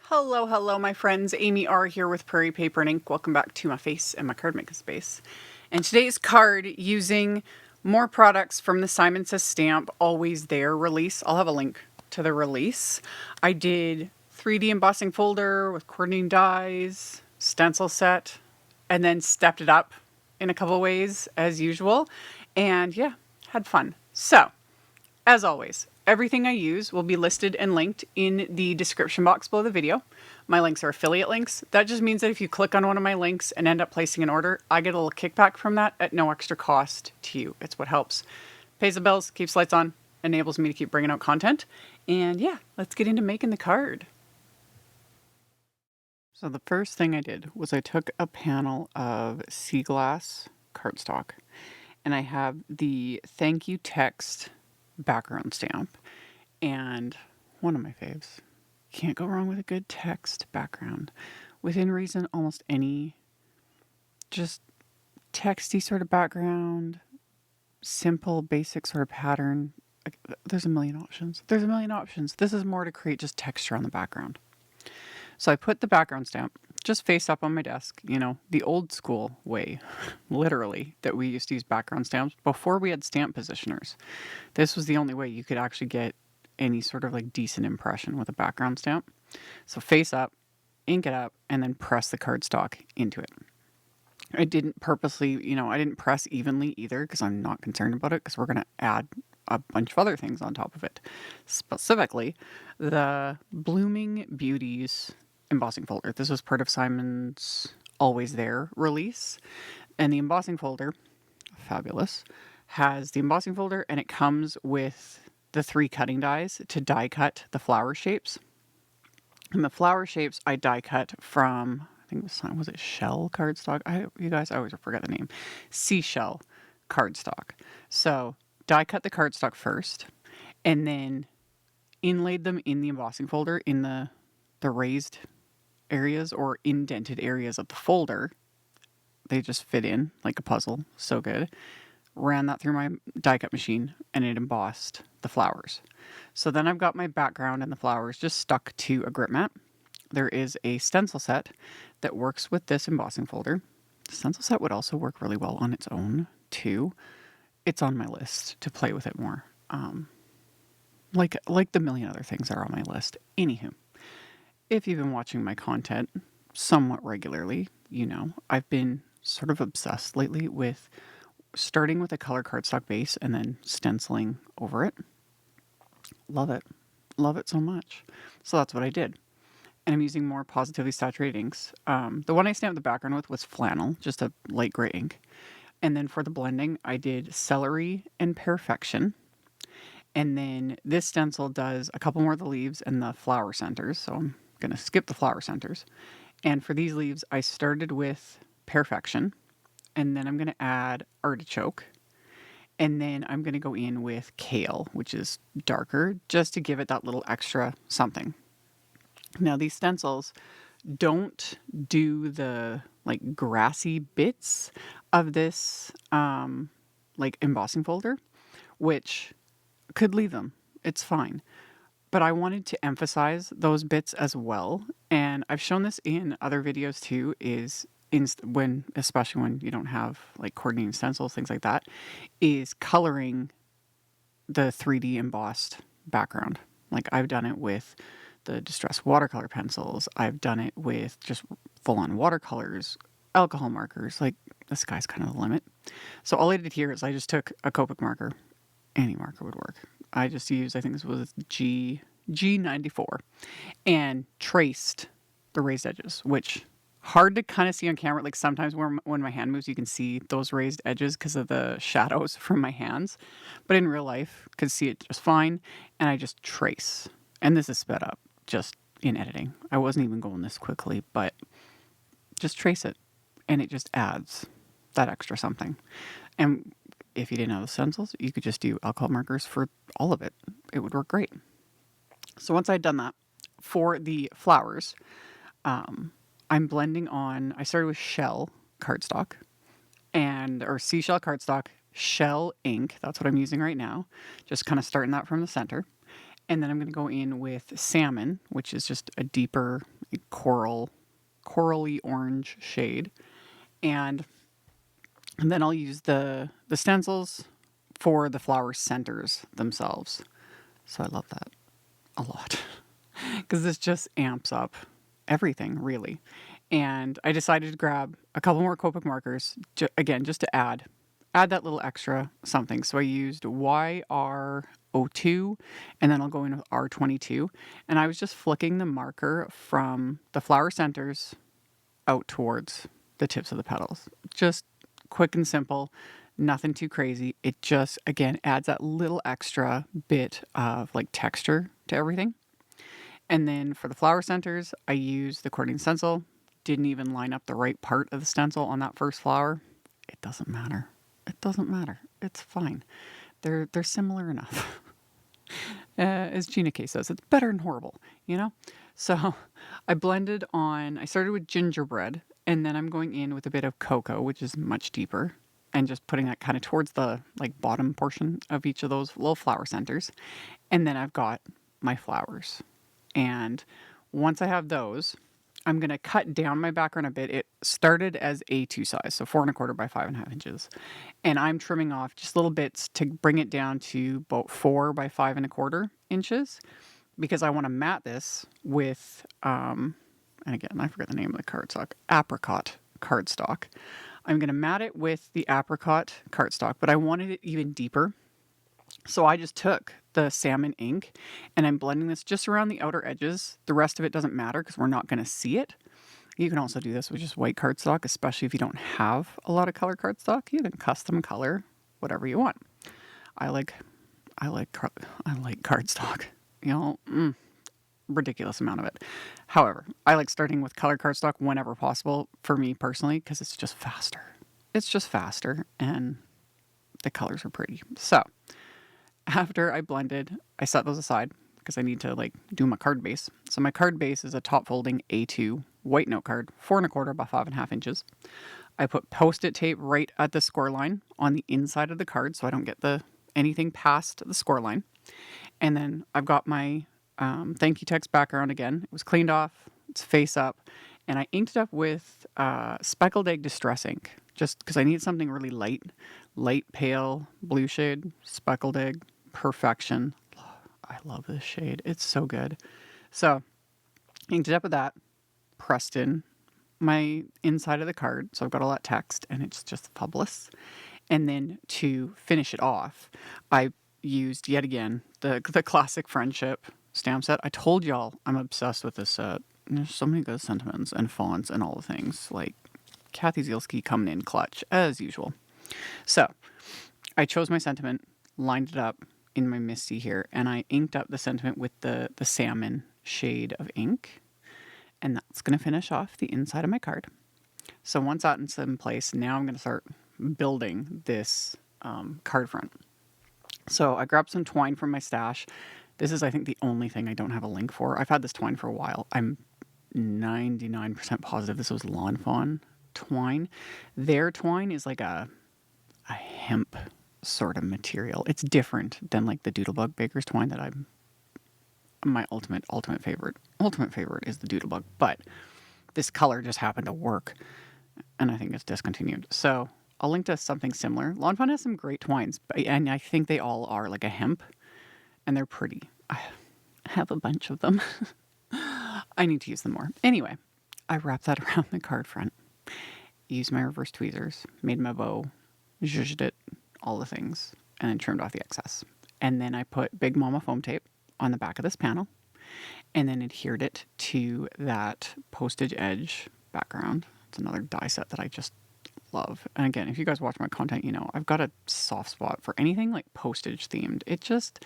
Hello, my friends. AmyR here with Prairie Paper and Ink. Welcome back to my face and my card making space. And today's card, using more products from the Simon Says Stamp Always There release. I'll have a link to the release. I did 3D embossing folder with coordinating dies, stencil set, and then stepped it up in a couple ways as usual. And yeah, had fun. So, as always, everything I use will be listed and linked in the description box below the video. My links are affiliate links. That just means that if you click on one of my links and end up placing an order, I get a little kickback from that at no extra cost to you. It's what helps. Pays the bills, keeps lights on, enables me to keep bringing out content. And yeah, let's get into making the card. So the first thing I did was I took a panel of sea glass cardstock and I have the thank you text background stamp, and one of my faves. Can't go wrong with a good text background. Within reason, almost any just texty sort of background, simple, basic sort of pattern. There's a million options. This is more to create just texture on the background. So I put the background stamp just face up on my desk, you know, the old school way, literally, that we used to use background stamps before we had stamp positioners. This was the only way you could actually get any sort of like decent impression with a background stamp. So face up, ink it up, and then press the cardstock into it. I didn't purposely, I didn't press evenly either because I'm not concerned about it because we're going to add a bunch of other things on top of it. Specifically, the Blooming Beauties embossing folder. This was part of Simon's Always There release. And the embossing folder, fabulous, has the embossing folder and it comes with the 3 cutting dies to die cut the flower shapes. And the flower shapes I die cut from, I think was it Shell Cardstock? You guys, I always forget the name. Seashell Cardstock. So die cut the cardstock first and then inlaid them in the embossing folder in the raised areas or indented areas of the folder. They just fit in like a puzzle. So good. Ran that through my die cut machine and it embossed the flowers. So then I've got my background and the flowers just stuck to a grip mat. There is a stencil set that works with this embossing folder. The stencil set would also work really well on its own too. It's on my list to play with it more. Like the million other things that are on my list. Anywho, if you've been watching my content somewhat regularly, you know I've been sort of obsessed lately with starting with a color cardstock base and then stenciling over it. Love it. Love it so much. So that's what I did. And I'm using more Positively Saturated inks. The one I stamped the background with was flannel, just a light gray ink. And then for the blending, I did Celery and Perfection. And then this stencil does a couple more of the leaves and the flower centers. So I'm going to skip the flower centers. And for these leaves, I started with Perfection. And then I'm going to add Artichoke. And then I'm going to go in with Kale, which is darker, just to give it that little extra something. Now, these stencils don't do the like grassy bits of this like embossing folder, which could leave them. It's fine. But I wanted to emphasize those bits as well. And I've shown this in other videos too, especially when you don't have like coordinating stencils, things like that, is coloring the 3D embossed background. Like I've done it with the distress watercolor pencils. I've done it with just full-on watercolors, alcohol markers. Like the sky's kind of the limit. So all I did here is I just took a Copic marker. Any marker would work. I just used, I think this was G94, and traced the raised edges, which hard to kind of see on camera. Like sometimes when my hand moves, you can see those raised edges because of the shadows from my hands. But in real life, could see it just fine. And I just trace. And this is sped up just in editing. I wasn't even going this quickly, but just trace it. And it just adds that extra something. And if you didn't know the stencils, you could just do alcohol markers for all of it. It would work great. So once I'd done that, for the flowers, I'm blending on, I started with Shell Cardstock or Seashell Cardstock Shell ink. That's what I'm using right now. Just kind of starting that from the center. And then I'm going to go in with Salmon, which is just a deeper, a corally orange shade. And then I'll use the stencils for the flower centers themselves. So I love that a lot because this just amps up everything, really. And I decided to grab a couple more Copic markers, again, just to add that little extra something. So I used YR02, and then I'll go in with R22. And I was just flicking the marker from the flower centers out towards the tips of the petals. Just quick and simple, nothing too crazy. It just, again, adds that little extra bit of like texture to everything. And then for the flower centers, I used the coordinating stencil. Didn't even line up the right part of the stencil on that first flower. It doesn't matter. It doesn't matter. It's fine. They're similar enough. As Gina K says, it's better than horrible, you know? So I started with gingerbread, and then I'm going in with a bit of cocoa, which is much deeper, and just putting that kind of towards the like bottom portion of each of those little flower centers. And then I've got my flowers. And once I have those, I'm going to cut down my background a bit. It started as A2 size, so 4¼ by 5½ inches. And I'm trimming off just little bits to bring it down to about 4 by 5¼ inches, because I want to mat this with, and again, I forget the name of the cardstock, Apricot cardstock. I'm going to mat it with the Apricot cardstock, but I wanted it even deeper. So I just took the salmon ink and I'm blending this just around the outer edges. The rest of it doesn't matter because we're not going to see it. You can also do this with just white cardstock, especially if you don't have a lot of color cardstock. You can custom color whatever you want. I like cardstock. You know, ridiculous amount of it. However, I like starting with color cardstock whenever possible for me personally because it's just faster. It's just faster and the colors are pretty. So after I blended, I set those aside because I need to like do my card base. So my card base is a top folding A2 white note card, 4¼ by 5½ inches. I put Post-it tape right at the score line on the inside of the card so I don't get anything past the score line. And then I've got my thank you text background again. It was cleaned off. It's face up. And I inked it up with Speckled Egg Distress ink just because I need something really light pale blue shade, Speckled Egg. Perfection. I love this shade. It's so good. So inked it up with that, pressed in my inside of the card. So I've got all that text and it's just fabulous. And then to finish it off, I used yet again the classic friendship stamp set. I told y'all I'm obsessed with this set. There's so many good sentiments and fonts and all the things. Like Kathy Zielski coming in clutch as usual. So I chose my sentiment, lined it up in my Misty here, and I inked up the sentiment with the salmon shade of ink. And that's going to finish off the inside of my card. So once that's in place, now I'm going to start building this card front. So I grabbed some twine from my stash. This is, I think, the only thing I don't have a link for. I've had this twine for a while. I'm 99% positive this was Lawn Fawn twine. Their twine is like a hemp sort of material. It's different than like the Doodlebug Baker's twine that my ultimate favorite. Ultimate favorite is the Doodlebug, but this color just happened to work, and I think it's discontinued. So I'll link to something similar. Lawn Fawn has some great twines, and I think they all are like a hemp, and they're pretty. I have a bunch of them. I need to use them more. Anyway, I wrapped that around the card front, used my reverse tweezers, made my bow, zhuzhed it, all the things, and then trimmed off the excess. And then I put Big Mama foam tape on the back of this panel, and then adhered it to that Postage edge background. It's another die set that I just love. And again, if you guys watch my content, you know I've got a soft spot for anything like Postage themed. It just,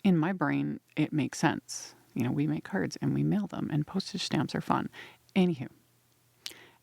in my brain, it makes sense. You know, we make cards and we mail them, and postage stamps are fun. Anywho,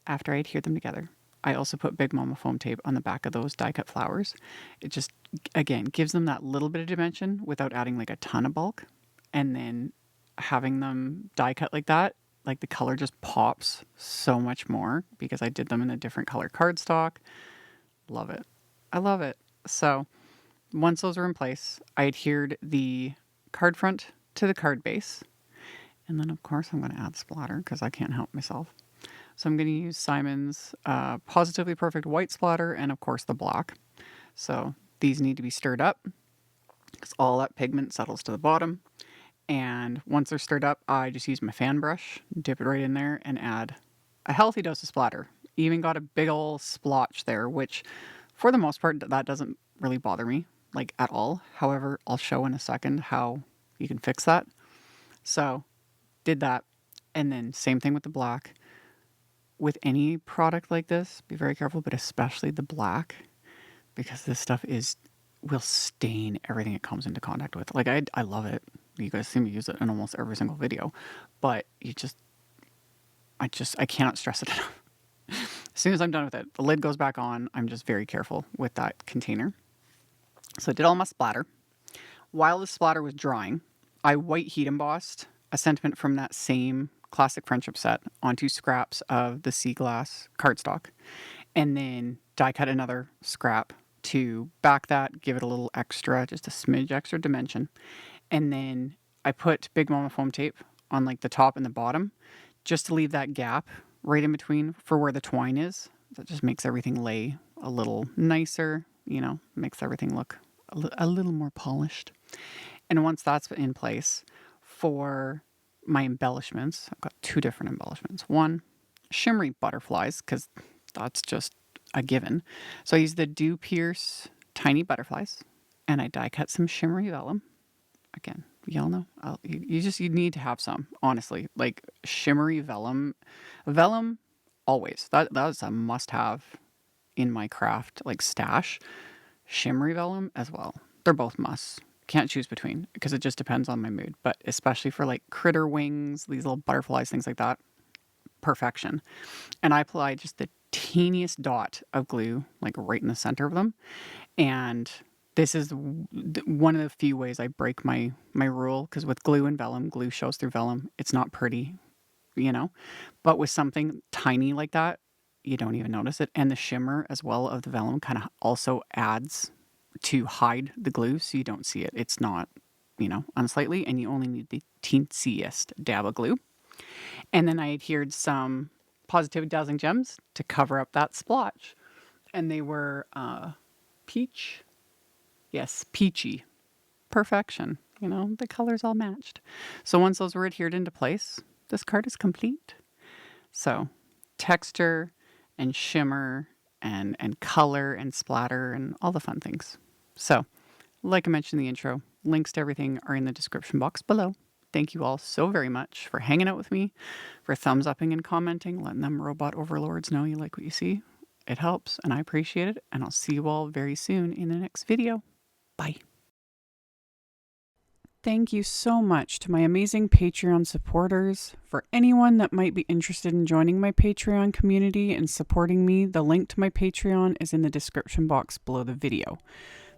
after I adhered them together, I also put Big Mama foam tape on the back of those die cut flowers. It just, again, gives them that little bit of dimension without adding like a ton of bulk. And then having them die cut like that, like the color just pops so much more because I did them in a different color cardstock. Love it. I love it. So once those are in place, I adhered the card front to the card base. And then, of course, I'm going to add splatter because I can't help myself. So I'm going to use Simon's Positively Perfect White Splatter and, of course, the black. So these need to be stirred up because all that pigment settles to the bottom. And once they're stirred up, I just use my fan brush, dip it right in there, and add a healthy dose of splatter. Even got a big ol' splotch there, which for the most part, that doesn't really bother me, like at all. However, I'll show in a second how you can fix that. So did that. And then same thing with the black. With any product like this, be very careful, but especially the black, because this stuff will stain everything it comes into contact with. Like I love it. You guys see me use it in almost every single video, but I cannot stress it enough. As soon as I'm done with it, the lid goes back on. I'm just very careful with that container. So I did all my splatter. While the splatter was drying, I white heat embossed a sentiment from that same classic friendship set onto scraps of the sea glass cardstock, and then die cut another scrap to back that, give it a little extra, just a smidge extra dimension. And then I put Big Mama foam tape on like the top and the bottom just to leave that gap right in between for where the twine is. That just makes everything lay a little nicer, makes everything look a little more polished. And once that's in place, for my embellishments, I've got two different embellishments. One, shimmery butterflies, because that's just a given. So I use the Dewpierce tiny butterflies, and I die cut some shimmery vellum. Again, y'all know, you need to have some, honestly. Like shimmery vellum always. That's a must-have in my craft, like stash. Shimmery vellum as well. They're both musts. Can't choose between because it just depends on my mood. But especially for like critter wings, these little butterflies, things like that, perfection. And I applied just the teeniest dot of glue, like right in the center of them. And this is one of the few ways I break my rule, because with glue and vellum, glue shows through vellum. It's not pretty, But with something tiny like that, you don't even notice it. And the shimmer as well of the vellum kind of also adds to hide the glue so you don't see it. It's not, unsightly, and you only need the teensiest dab of glue. And then I adhered some Positively Dazzling gems to cover up that splotch. And they were peach. Yes, peachy. Perfection. The colors all matched. So once those were adhered into place, this card is complete. So texture and shimmer and color and splatter and all the fun things. So, like I mentioned in the intro, links to everything are in the description box below. Thank you all so very much for hanging out with me, for thumbs upping and commenting, letting them robot overlords know you like what you see. It helps, and I appreciate it, and I'll see you all very soon in the next video. Bye. Thank you so much to my amazing Patreon supporters. For anyone that might be interested in joining my Patreon community and supporting me, the link to my Patreon is in the description box below the video.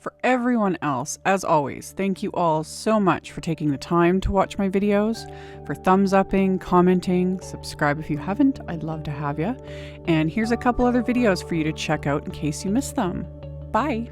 For everyone else, as always, thank you all so much for taking the time to watch my videos, for thumbs upping, commenting, subscribe if you haven't, I'd love to have you. And here's a couple other videos for you to check out in case you missed them. Bye!